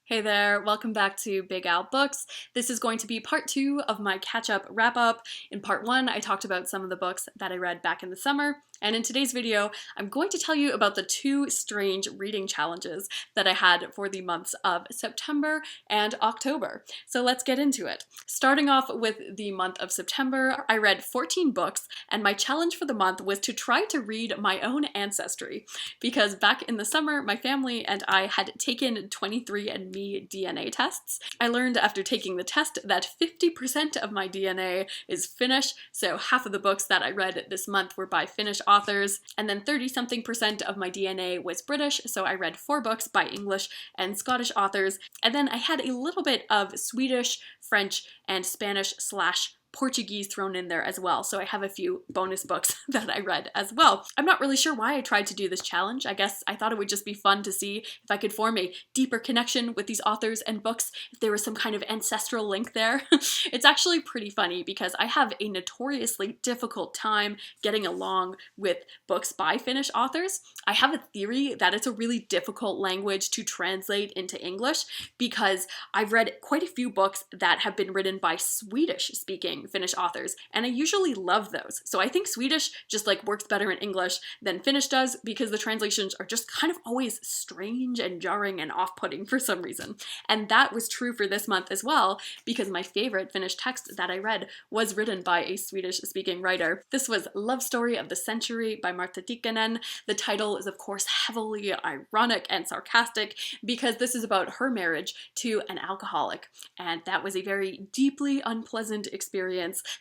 Hey there, welcome back to Big Al Books. This is going to be part 2 of my catch-up wrap-up. In part 1, I talked about some of the books that I read back in the summer, and in today's video, I'm going to tell you about the 2 strange reading challenges that I had for the months of September and October. So let's get into it. Starting off with the month of September, I read 14 books, and my challenge for the month was to try to read my own ancestry, because back in the summer, my family and I had taken 23andMe DNA tests. I learned after taking the test that 50% of my DNA is Finnish, so half of the books that I read this month were by Finnish authors, and then 30-something% of my DNA was British, so I read 4 books by English and Scottish authors, and then I had a little bit of Swedish, French, and Spanish/Portuguese thrown in there as well, so I have a few bonus books that I read as well. I'm not really sure why I tried to do this challenge. I guess I thought it would just be fun to see if I could form a deeper connection with these authors and books, if there was some kind of ancestral link there. It's actually pretty funny because I have a notoriously difficult time getting along with books by Finnish authors. I have a theory that it's a really difficult language to translate into English because I've read quite a few books that have been written by Swedish-speaking Finnish authors, and I usually love those. So I think Swedish just works better in English than Finnish does because the translations are just kind of always strange and jarring and off-putting for some reason. And that was true for this month as well because my favorite Finnish text that I read was written by a Swedish-speaking writer. This was Love Story of the Century by Martta Tikkanen. The title is of course heavily ironic and sarcastic because this is about her marriage to an alcoholic, and that was a very deeply unpleasant experience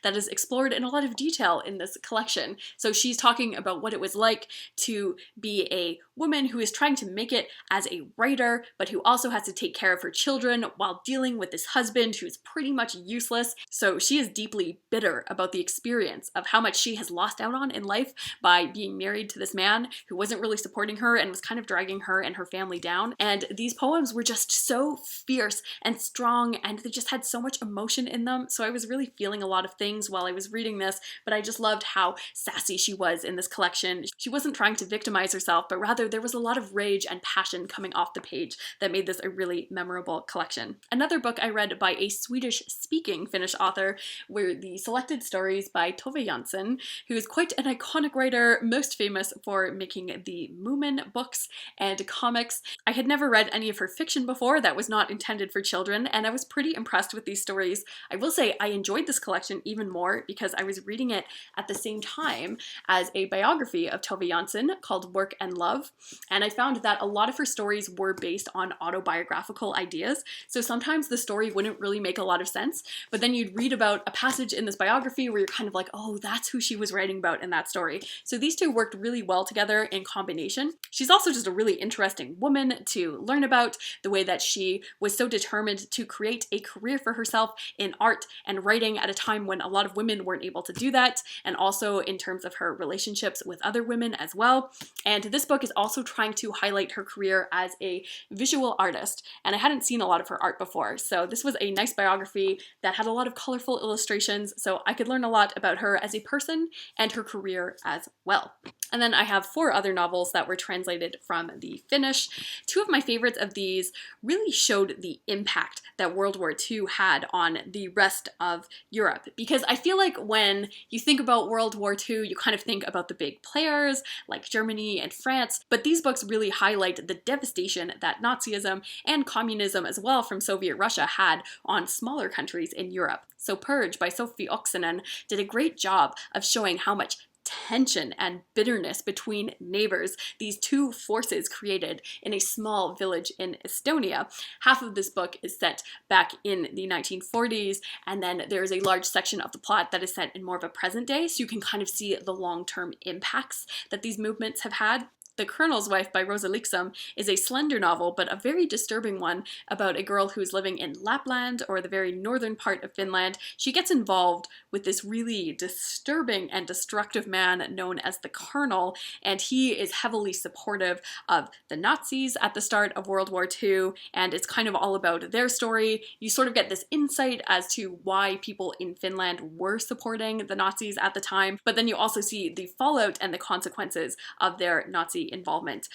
that is explored in a lot of detail in this collection. So she's talking about what it was like to be a woman who is trying to make it as a writer, but who also has to take care of her children while dealing with this husband who's pretty much useless. So she is deeply bitter about the experience of how much she has lost out on in life by being married to this man who wasn't really supporting her and was kind of dragging her and her family down. And these poems were just so fierce and strong, and they just had so much emotion in them. So I was really feeling a lot of things while I was reading this, but I just loved how sassy she was in this collection. She wasn't trying to victimize herself, but rather there was a lot of rage and passion coming off the page that made this a really memorable collection. Another book I read by a Swedish-speaking Finnish author were the selected stories by Tove Jansson, who is quite an iconic writer, most famous for making the Moomin books and comics. I had never read any of her fiction before that was not intended for children, and I was pretty impressed with these stories. I will say I enjoyed this collection even more because I was reading it at the same time as a biography of Tove Jansson called Work and Love, and I found that a lot of her stories were based on autobiographical ideas, so sometimes the story wouldn't really make a lot of sense, but then you'd read about a passage in this biography where you're kind of like, oh, that's who she was writing about in that story. So these two worked really well together in combination. She's also just a really interesting woman to learn about, the way that she was so determined to create a career for herself in art and writing at a time when a lot of women weren't able to do that, and also in terms of her relationships with other women as well. And this book is also trying to highlight her career as a visual artist, and I hadn't seen a lot of her art before, so this was a nice biography that had a lot of colorful illustrations, so I could learn a lot about her as a person and her career as well. And then I have 4 other novels that were translated from the Finnish. 2 of my favorites of these really showed the impact that World War II had on the rest of Europe, because I feel like when you think about World War II, you kind of think about the big players like Germany and France, but these books really highlight the devastation that Nazism and communism as well from Soviet Russia had on smaller countries in Europe. So Purge by Sofi Oksanen did a great job of showing how much tension and bitterness between neighbors these two forces created in a small village in Estonia. Half of this book is set back in the 1940s, and then there's a large section of the plot that is set in more of a present day, so you can kind of see the long-term impacts that these movements have had. The Colonel's Wife by Rosa Liksom is a slender novel, but a very disturbing one about a girl who's living in Lapland, or the very northern part of Finland. She gets involved with this really disturbing and destructive man known as the Colonel, and he is heavily supportive of the Nazis at the start of World War II, and it's kind of all about their story. You sort of get this insight as to why people in Finland were supporting the Nazis at the time, but then you also see the fallout and the consequences of their Nazi community involvement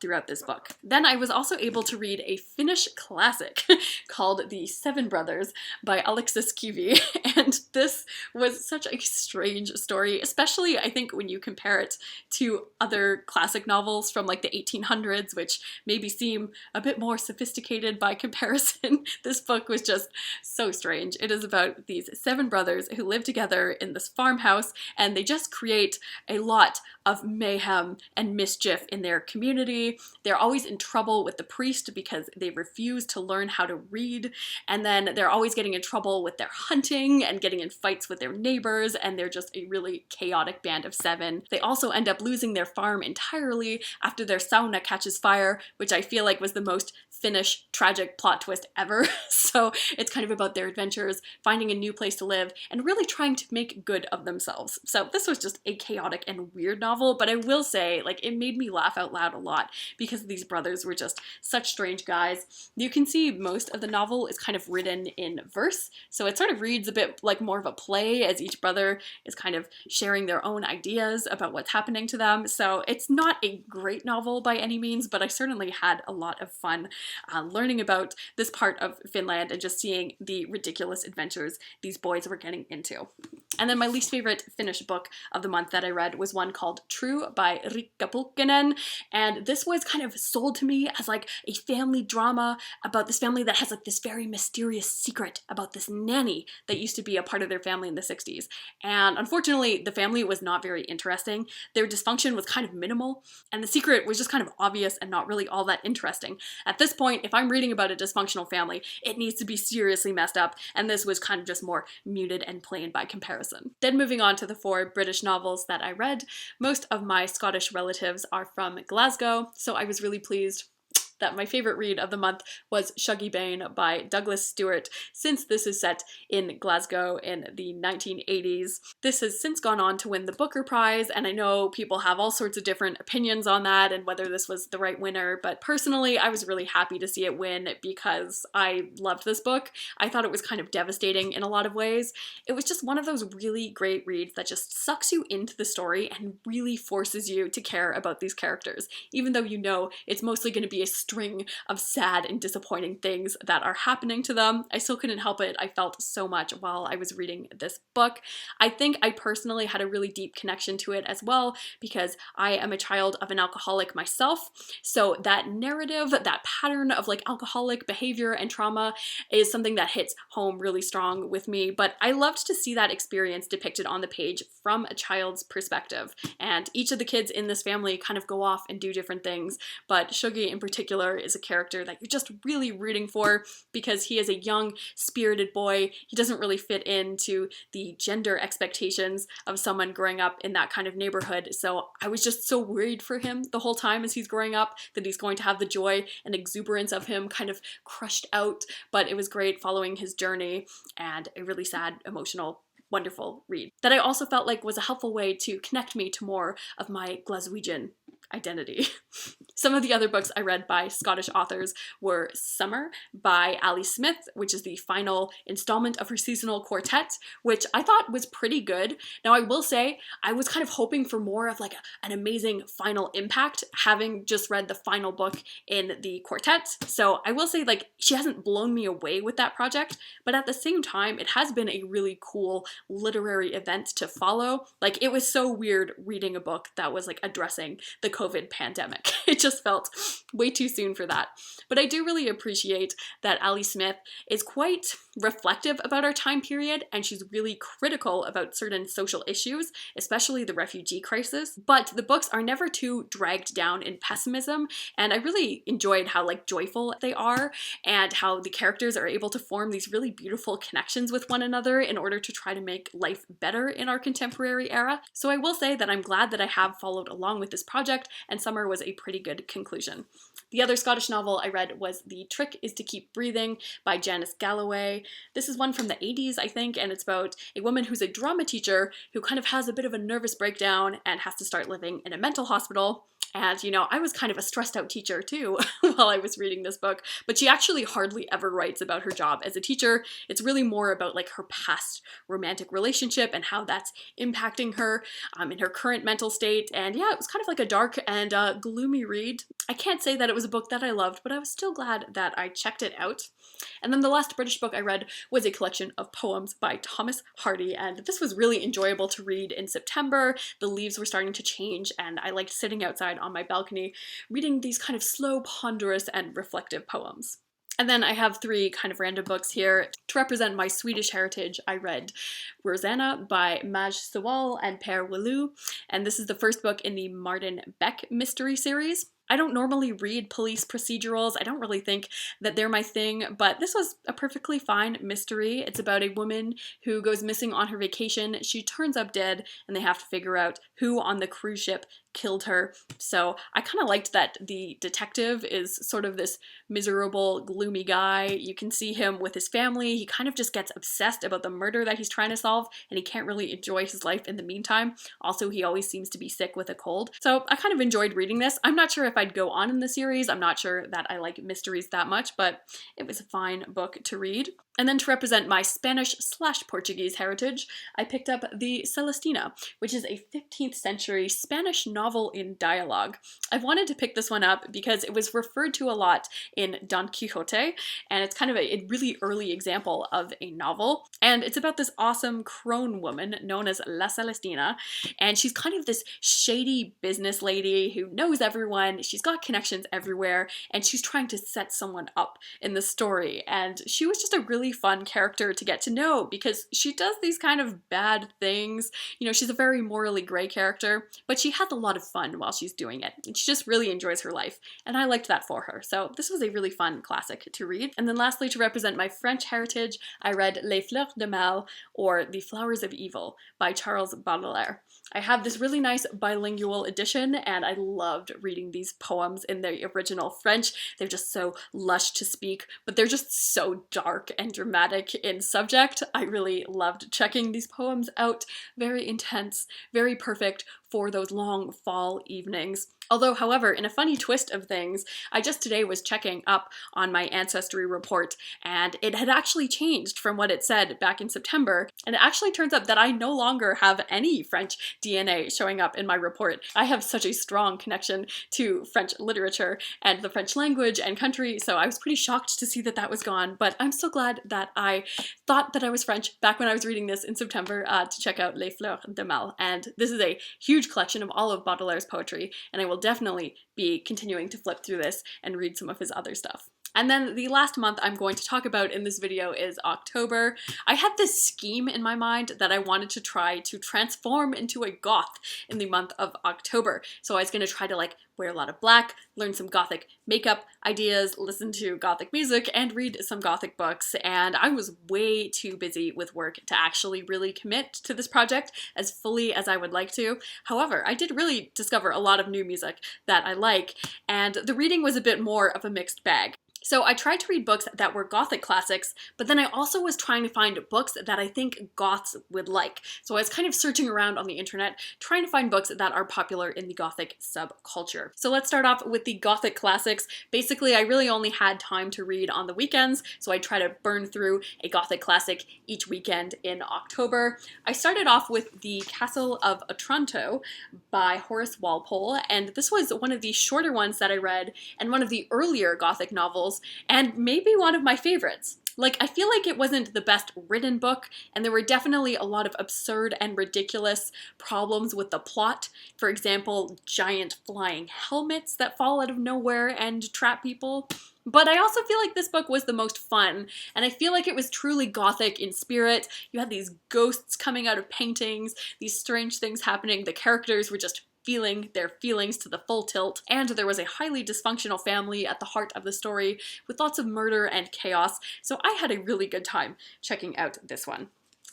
throughout this book. Then I was also able to read a Finnish classic called The Seven Brothers by Aleksis Kivi, and this was such a strange story, especially I think when you compare it to other classic novels from like the 1800s, which maybe seem a bit more sophisticated by comparison. This book was just so strange. It is about these seven brothers who live together in this farmhouse, and they just create a lot of mayhem and mischief in their community. They're always in trouble with the priest because they refuse to learn how to read, and then they're always getting in trouble with their hunting and getting in fights with their neighbors, and they're just a really chaotic band of seven. They also end up losing their farm entirely after their sauna catches fire, which I feel like was the most Finnish tragic plot twist ever. So it's kind of about their adventures, finding a new place to live, and really trying to make good of themselves. So this was just a chaotic and weird novel, but I will say, like, it made me laugh out loud a lot because these brothers were just such strange guys. You can see most of the novel is kind of written in verse, so it sort of reads a bit like more of a play as each brother is kind of sharing their own ideas about what's happening to them. So it's not a great novel by any means, but I certainly had a lot of fun learning about this part of Finland and just seeing the ridiculous adventures these boys were getting into. And then my least favorite Finnish book of the month that I read was one called True by Riikka Pulkkinen, and this was kind of sold to me as like a family drama about this family that has like this very mysterious secret about this nanny that used to be a part of their family in the 60s. And unfortunately, the family was not very interesting. Their dysfunction was kind of minimal, and the secret was just kind of obvious and not really all that interesting. At this point, if I'm reading about a dysfunctional family, it needs to be seriously messed up, and this was kind of just more muted and plain by comparison. Then moving on to the 4 British novels that I read, most of my Scottish relatives are from Glasgow, so I was really pleased that my favorite read of the month was Shuggie Bain by Douglas Stewart, since this is set in Glasgow in the 1980s. This has since gone on to win the Booker Prize, and I know people have all sorts of different opinions on that and whether this was the right winner, but personally I was really happy to see it win because I loved this book. I thought it was kind of devastating in a lot of ways. It was just one of those really great reads that just sucks you into the story and really forces you to care about these characters, even though you know it's mostly going to be a string of sad and disappointing things that are happening to them. I still couldn't help it. I felt so much while I was reading this book. I think I personally had a really deep connection to it as well because I am a child of an alcoholic myself. So that narrative, that pattern of like alcoholic behavior and trauma is something that hits home really strong with me. But I loved to see that experience depicted on the page from a child's perspective. And each of the kids in this family kind of go off and do different things, but Shuggie in particular is a character that you're just really rooting for because he is a young, spirited boy. He doesn't really fit into the gender expectations of someone growing up in that kind of neighborhood. So I was just so worried for him the whole time as he's growing up that he's going to have the joy and exuberance of him kind of crushed out. But it was great following his journey and a really sad, emotional, wonderful read that I also felt like was a helpful way to connect me to more of my Glaswegian identity. Some of the other books I read by Scottish authors were Summer by Ali Smith, which is the final installment of her seasonal quartet, which I thought was pretty good. Now I will say I was kind of hoping for more of like an amazing final impact, having just read the final book in the quartet. So I will say like she hasn't blown me away with that project, but at the same time it has been a really cool literary event to follow. Like it was so weird reading a book that was like addressing the COVID pandemic. It just felt way too soon for that. But I do really appreciate that Ali Smith is quite reflective about our time period, and she's really critical about certain social issues, especially the refugee crisis. But the books are never too dragged down in pessimism, and I really enjoyed how like joyful they are and how the characters are able to form these really beautiful connections with one another in order to try to make life better in our contemporary era. So I will say that I'm glad that I have followed along with this project, and Summer was a pretty good conclusion. The other Scottish novel I read was The Trick is to Keep Breathing by Janice Galloway. This is one from the 80s, I think, and it's about a woman who's a drama teacher who kind of has a bit of a nervous breakdown and has to start living in a mental hospital. And, you know, I was kind of a stressed out teacher too while I was reading this book, but she actually hardly ever writes about her job as a teacher. It's really more about like her past romantic relationship and how that's impacting her in her current mental state. And yeah, it was kind of like a dark and gloomy read. I can't say that it was a book that I loved, but I was still glad that I checked it out. And then the last British book I read was a collection of poems by Thomas Hardy, and this was really enjoyable to read in September. The leaves were starting to change, and I liked sitting outside on my balcony reading these kind of slow, ponderous, and reflective poems. And then I have three kind of random books here. To represent my Swedish heritage, I read Rosanna by Maj Sewall and Per Willou, and this is the first book in the Martin Beck mystery series. I don't normally read police procedurals. I don't really think that they're my thing, but this was a perfectly fine mystery. It's about a woman who goes missing on her vacation. She turns up dead, and they have to figure out who on the cruise ship killed her. So I kind of liked that the detective is sort of this miserable, gloomy guy. You can see him with his family. He kind of just gets obsessed about the murder that he's trying to solve, and he can't really enjoy his life in the meantime. Also, he always seems to be sick with a cold. So I kind of enjoyed reading this. I'm not sure if I'd go on in the series. I'm not sure that I like mysteries that much, but it was a fine book to read. And then to represent my Spanish/Portuguese heritage, I picked up the Celestina, which is a 15th century Spanish novel in dialogue. I've wanted to pick this one up because it was referred to a lot in Don Quixote, and it's kind of a really early example of a novel. And it's about this awesome crone woman known as La Celestina, and she's kind of this shady business lady who knows everyone. She's got connections everywhere, and she's trying to set someone up in the story. And she was just a really fun character to get to know because she does these kind of bad things. You know, she's a very morally gray character, but she has a lot of fun while she's doing it. And she just really enjoys her life. And I liked that for her. So this was a really fun classic to read. And then lastly, to represent my French heritage, I read Les Fleurs de Mal, or The Flowers of Evil, by Charles Baudelaire. I have this really nice bilingual edition, and I loved reading these poems in the original French. They're just so lush to speak, but they're just so dark and dramatic in subject. I really loved checking these poems out. Very intense, very perfect for those long fall evenings. Although, however, in a funny twist of things, I just today was checking up on my ancestry report, and it had actually changed from what it said back in September, and it actually turns out that I no longer have any French DNA showing up in my report. I have such a strong connection to French literature and the French language and country, so I was pretty shocked to see that that was gone, but I'm so glad that I thought that I was French back when I was reading this in September to check out Les Fleurs de Mal, and this is a huge collection of all of Baudelaire's poetry, and I will definitely be continuing to flip through this and read some of his other stuff. And then the last month I'm going to talk about in this video is October. I had this scheme in my mind that I wanted to try to transform into a goth in the month of October. So I was going to try to like wear a lot of black, learn some gothic makeup ideas, listen to gothic music, and read some gothic books. And I was way too busy with work to actually really commit to this project as fully as I would like to. However, I did really discover a lot of new music that I like, and the reading was a bit more of a mixed bag. So I tried to read books that were Gothic classics, but then I also was trying to find books that I think Goths would like. So I was kind of searching around on the internet, trying to find books that are popular in the Gothic subculture. So let's start off with the Gothic classics. Basically, I really only had time to read on the weekends, so I try to burn through a Gothic classic each weekend in October. I started off with The Castle of Otranto by Horace Walpole, and this was one of the shorter ones that I read, and one of the earlier Gothic novels, and maybe one of my favorites. Like, I feel like it wasn't the best written book, and there were definitely a lot of absurd and ridiculous problems with the plot. For example, giant flying helmets that fall out of nowhere and trap people. But I also feel like this book was the most fun, and I feel like it was truly Gothic in spirit. You had these ghosts coming out of paintings, these strange things happening, the characters were just feeling their feelings to the full tilt, and there was a highly dysfunctional family at the heart of the story with lots of murder and chaos, so I had a really good time checking out this one.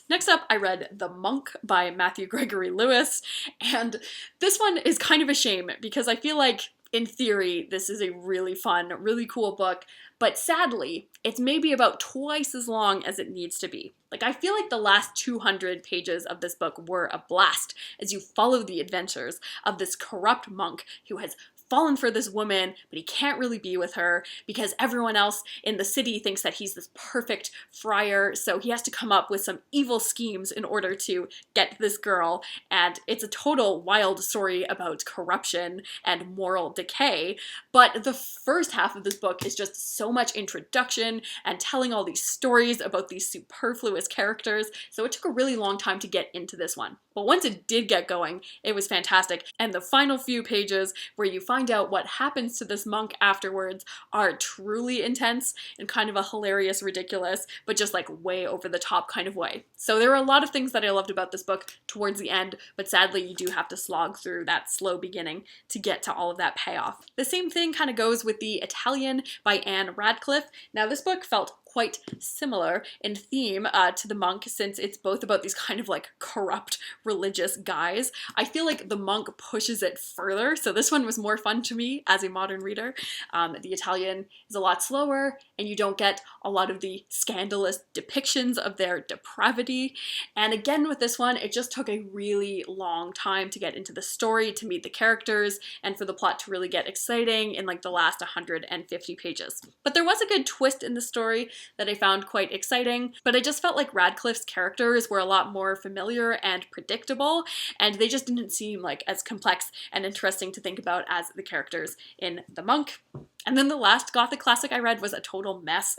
Next up, I read The Monk by Matthew Gregory Lewis, and this one is kind of a shame because I feel like in theory, this is a really fun, really cool book, but sadly, it's maybe about twice as long as it needs to be. Like, I feel like the last 200 pages of this book were a blast as you follow the adventures of this corrupt monk who has fallen for this woman, but he can't really be with her because everyone else in the city thinks that he's this perfect friar, so he has to come up with some evil schemes in order to get this girl, and it's a total wild story about corruption and moral decay. But the first half of this book is just so much introduction and telling all these stories about these superfluous characters, so it took a really long time to get into this one. But once it did get going, it was fantastic, and the final few pages where you find out what happens to this monk afterwards are truly intense in kind of a hilarious, ridiculous, but just like way over the top kind of way. So there are a lot of things that I loved about this book towards the end, but sadly you do have to slog through that slow beginning to get to all of that payoff. The same thing kind of goes with The Italian by Anne Radcliffe. Now this book felt quite similar in theme to The Monk, since it's both about these kind of like corrupt religious guys. I feel like The Monk pushes it further, so this one was more fun to me as a modern reader. The Italian is a lot slower, and you don't get a lot of the scandalous depictions of their depravity. And again with this one, it just took a really long time to get into the story, to meet the characters, and for the plot to really get exciting in like the last 150 pages. But there was a good twist in the story that I found quite exciting, but I just felt like Radcliffe's characters were a lot more familiar and predictable, and they just didn't seem like as complex and interesting to think about as the characters in The Monk. And then the last Gothic classic I read was a total mess,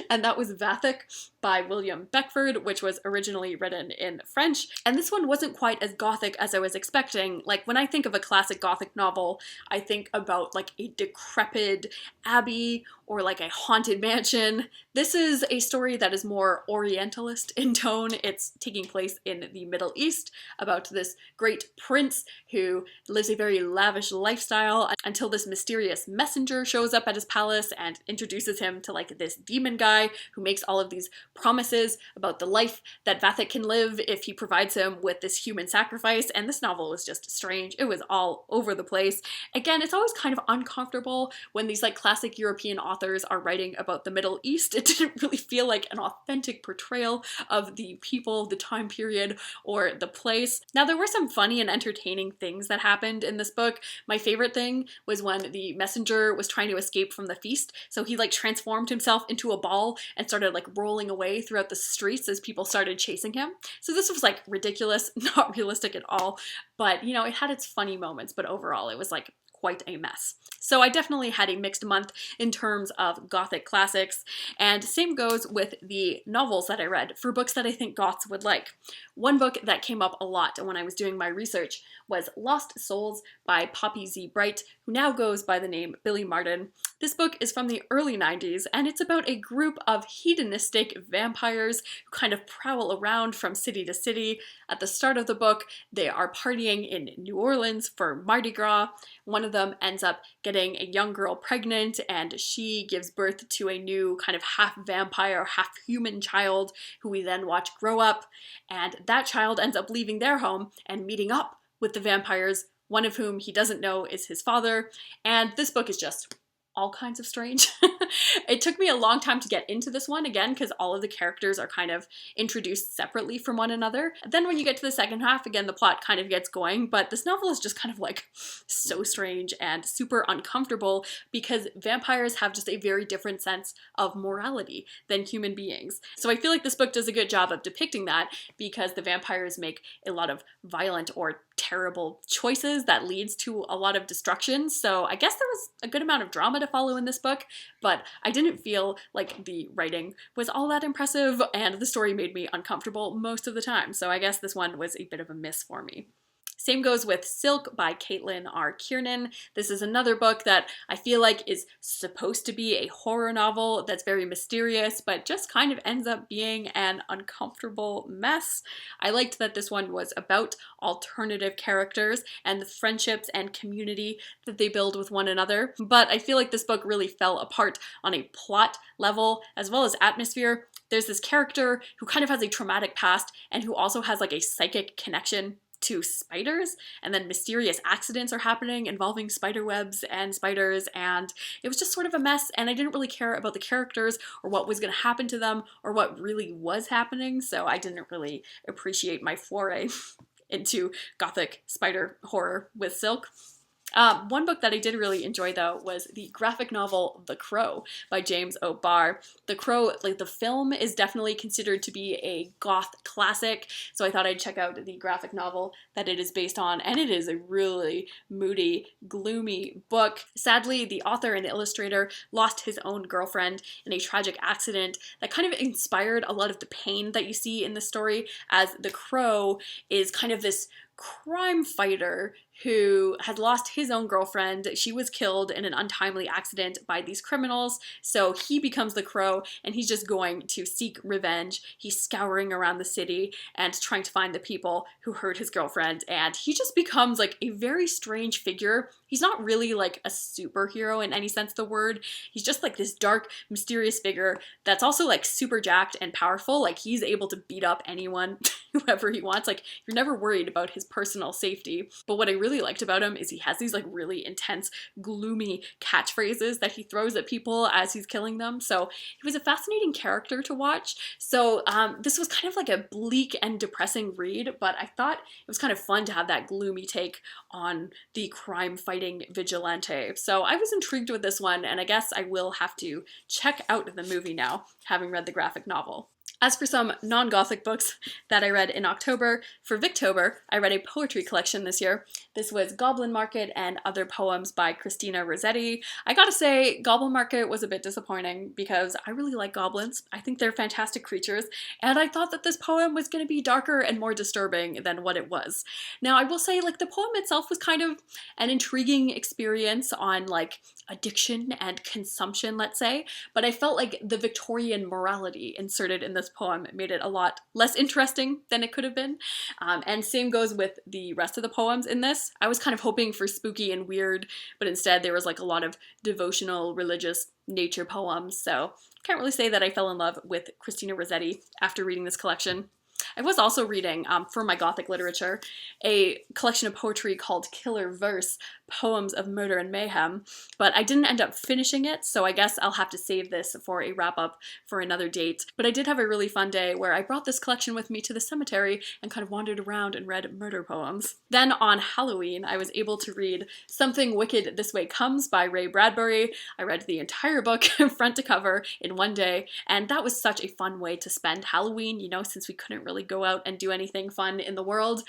and that was Vathek by William Beckford, which was originally written in French. And this one wasn't quite as Gothic as I was expecting. Like, when I think of a classic Gothic novel, I think about like a decrepit abbey or like a haunted mansion. This is a story that is more Orientalist in tone. It's taking place in the Middle East about this great prince who lives a very lavish lifestyle until this mysterious messenger shows up at his palace and introduces him to like this demon guy who makes all of these promises about the life that Vathek can live if he provides him with this human sacrifice. And this novel was just strange. It was all over the place. Again, it's always kind of uncomfortable when these like classic European authors are writing about the Middle East. It didn't really feel like an authentic portrayal of the people, the time period, or the place. Now, there were some funny and entertaining things that happened in this book. My favorite thing was when the messenger was trying to escape from the feast, so he like transformed himself into a ball and started like rolling away throughout the streets as people started chasing him. So this was like ridiculous, not realistic at all, but you know, it had its funny moments, but overall it was like quite a mess. So I definitely had a mixed month in terms of Gothic classics, and same goes with the novels that I read for books that I think Goths would like. One book that came up a lot when I was doing my research was Lost Souls by Poppy Z. Brite, who now goes by the name Billy Martin. This book is from the early 90s, and it's about a group of hedonistic vampires who kind of prowl around from city to city. At the start of the book, they are partying in New Orleans for Mardi Gras. One of them ends up getting a young girl pregnant, and she gives birth to a new kind of half vampire, half human child who we then watch grow up, and that child ends up leaving their home and meeting up with the vampires, one of whom he doesn't know is his father. And this book is just all kinds of strange. It took me a long time to get into this one, again, because all of the characters are kind of introduced separately from one another. And then when you get to the second half, again, the plot kind of gets going, but this novel is just kind of like so strange and super uncomfortable because vampires have just a very different sense of morality than human beings. So I feel like this book does a good job of depicting that because the vampires make a lot of violent or terrible choices that leads to a lot of destruction. So I guess there was a good amount of drama to follow in this book, but I didn't feel like the writing was all that impressive, and the story made me uncomfortable most of the time. So I guess this one was a bit of a miss for me. Same goes with Silk by Caitlin R. Kiernan. This is another book that I feel like is supposed to be a horror novel that's very mysterious, but just kind of ends up being an uncomfortable mess. I liked that this one was about alternative characters and the friendships and community that they build with one another, but I feel like this book really fell apart on a plot level as well as atmosphere. There's this character who kind of has a traumatic past and who also has like a psychic connection to spiders, and then mysterious accidents are happening involving spider webs and spiders, and it was just sort of a mess, and I didn't really care about the characters or what was going to happen to them or what really was happening, so I didn't really appreciate my foray into Gothic spider horror with Silk. One book that I did really enjoy, though, was the graphic novel The Crow by James O. Barr. The Crow, like the film, is definitely considered to be a goth classic, so I thought I'd check out the graphic novel that it is based on, and it is a really moody, gloomy book. Sadly, the author and illustrator lost his own girlfriend in a tragic accident that kind of inspired a lot of the pain that you see in the story, as the Crow is kind of this crime fighter who had lost his own girlfriend. She was killed in an untimely accident by these criminals, so he becomes the Crow, and he's just going to seek revenge. He's scouring around the city and trying to find the people who hurt his girlfriend, and he just becomes like a very strange figure. He's not really like a superhero in any sense of the word. He's just like this dark, mysterious figure that's also like super jacked and powerful. Like, he's able to beat up anyone, whoever he wants. Like, you're never worried about his personal safety. But what I really liked about him is he has these like really intense, gloomy catchphrases that he throws at people as he's killing them. So he was a fascinating character to watch. So this was kind of like a bleak and depressing read, but I thought it was kind of fun to have that gloomy take on the crime-fighting vigilante. So I was intrigued with this one, and I guess I will have to check out the movie now, having read the graphic novel. As for some non-Gothic books that I read in October, for Victober, I read a poetry collection this year. This was Goblin Market and Other Poems by Christina Rossetti. I gotta say, Goblin Market was a bit disappointing because I really like goblins. I think they're fantastic creatures, and I thought that this poem was gonna be darker and more disturbing than what it was. Now, I will say, like, the poem itself was kind of an intriguing experience on, like, addiction and consumption, let's say, but I felt like the Victorian morality inserted in this poem made it a lot less interesting than it could have been. And same goes with the rest of the poems in this. I was kind of hoping for spooky and weird, but instead there was like a lot of devotional, religious nature poems, so can't really say that I fell in love with Christina Rossetti after reading this collection. I was also reading, for my Gothic literature, a collection of poetry called Killer Verse, Poems of Murder and Mayhem, but I didn't end up finishing it, so I guess I'll have to save this for a wrap-up for another date. But I did have a really fun day where I brought this collection with me to the cemetery and kind of wandered around and read murder poems. Then on Halloween, I was able to read Something Wicked This Way Comes by Ray Bradbury. I read the entire book front to cover in one day, and that was such a fun way to spend Halloween, you know, since we couldn't really go out and do anything fun in the world.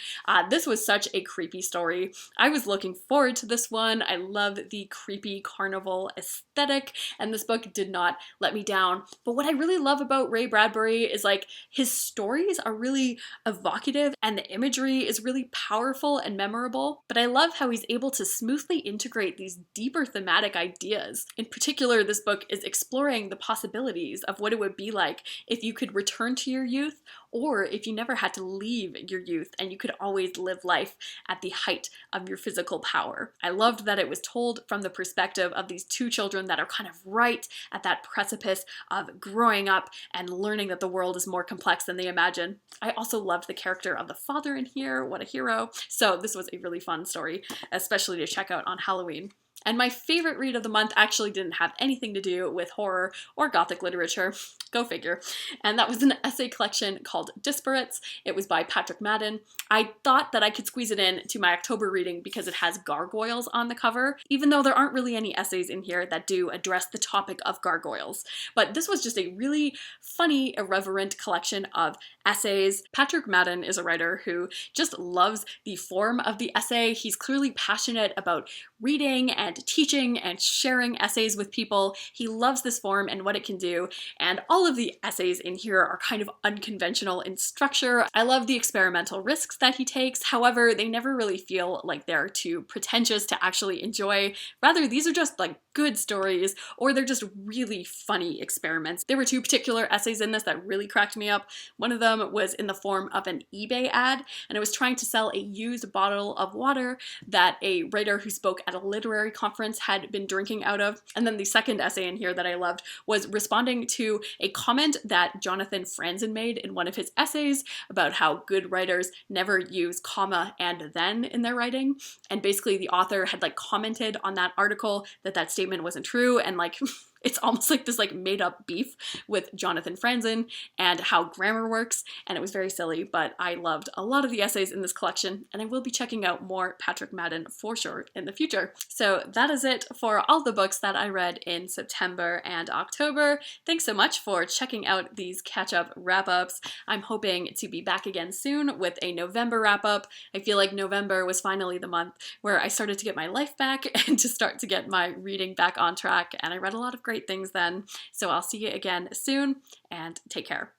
This was such a creepy story. I was looking forward to this one. I love the creepy carnival aesthetic, and this book did not let me down. But what I really love about Ray Bradbury is like his stories are really evocative and the imagery is really powerful and memorable, but I love how he's able to smoothly integrate these deeper thematic ideas. In particular, this book is exploring the possibilities of what it would be like if you could return to your youth, or if you never had to leave your youth and you could always live life at the height of your physical power. I loved that it was told from the perspective of these two children that are kind of right at that precipice of growing up and learning that the world is more complex than they imagine. I also loved the character of the father in here, what a hero. So this was a really fun story, especially to check out on Halloween. And my favorite read of the month actually didn't have anything to do with horror or Gothic literature, go figure, and that was an essay collection called Disparates. It was by Patrick Madden. I thought that I could squeeze it in to my October reading because it has gargoyles on the cover, even though there aren't really any essays in here that do address the topic of gargoyles. But this was just a really funny, irreverent collection of essays. Patrick Madden is a writer who just loves the form of the essay. He's clearly passionate about reading and teaching and sharing essays with people. He loves this form and what it can do, and all of the essays in here are kind of unconventional in structure. I love the experimental risks that he takes, however, they never really feel like they're too pretentious to actually enjoy. Rather, these are just like good stories, or they're just really funny experiments. There were two particular essays in this that really cracked me up. One of them was in the form of an eBay ad, and it was trying to sell a used bottle of water that a writer who spoke at a literary conference had been drinking out of. And then the second essay in here that I loved was responding to a comment that Jonathan Franzen made in one of his essays about how good writers never use comma and then in their writing. And basically the author had like commented on that article that that statement wasn't true, and like it's almost like this like made up beef with Jonathan Franzen and how grammar works, and it was very silly, but I loved a lot of the essays in this collection, and I will be checking out more Patrick Madden for sure in the future. So that is it for all the books that I read in September and October. Thanks so much for checking out these catch-up wrap-ups. I'm hoping to be back again soon with a November wrap-up. I feel like November was finally the month where I started to get my life back and to start to get my reading back on track, and I read a lot of great things then. So I'll see you again soon, and take care.